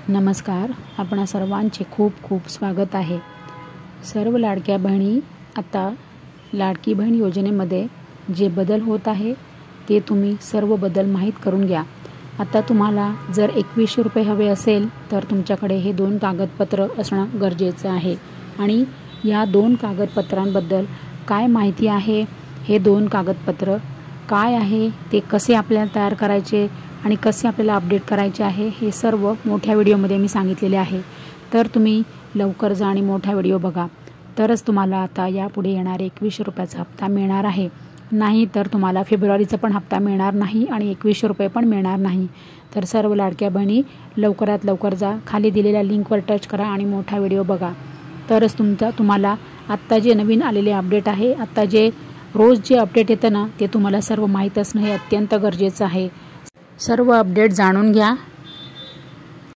नमस्कार. आपणा सर्वांचे खूप खूप स्वागत आहे. सर्व लाडक्या बहिणी, आता लाडकी बहीण योजनेमध्ये जे बदल होत आहे ते तुम्ही सर्व बदल माहीत करून घ्या. आता तुम्हाला जर 2100 रुपये हवे असेल तर तुमच्याकडे हे 2 कागदपत्र असणं गरजेचं आहे. आणि या 2 कागदपत्रांबद्दल काय माहिती आहे, हे 2 कागदपत्र काय आहे, ते कसे आपल्याला तयार करायचे आणि कसे आपल्याला अपडेट करायचे आहे, हे सर्व मोठ्या व्हिडिओमध्ये मी सांगितलेले आहे. तर तुम्ही लवकर जा आणि मोठा व्हिडिओ बघा, तरच तुम्हाला आता यापुढे येणारे 2100 रुपयाचा हप्ता मिळणार आहे. नाही तर तुम्हाला फेब्रुवारीचा पण हप्ता मिळणार नाही आणि 2100 रुपये पण मिळणार नाही. तर सर्व लाडक्या बहिणी लवकरात लवकर जा, खाली दिलेल्या लिंकवर टच करा आणि मोठा व्हिडिओ बघा. तरच तुम्हाला आत्ता जे नवीन आलेले अपडेट आहे, आत्ता जे रोज जे अपडेट येतं ना, ते तुम्हाला सर्व माहीत असणं हे अत्यंत गरजेचं आहे. सर्व अपडेट जाणून घ्या.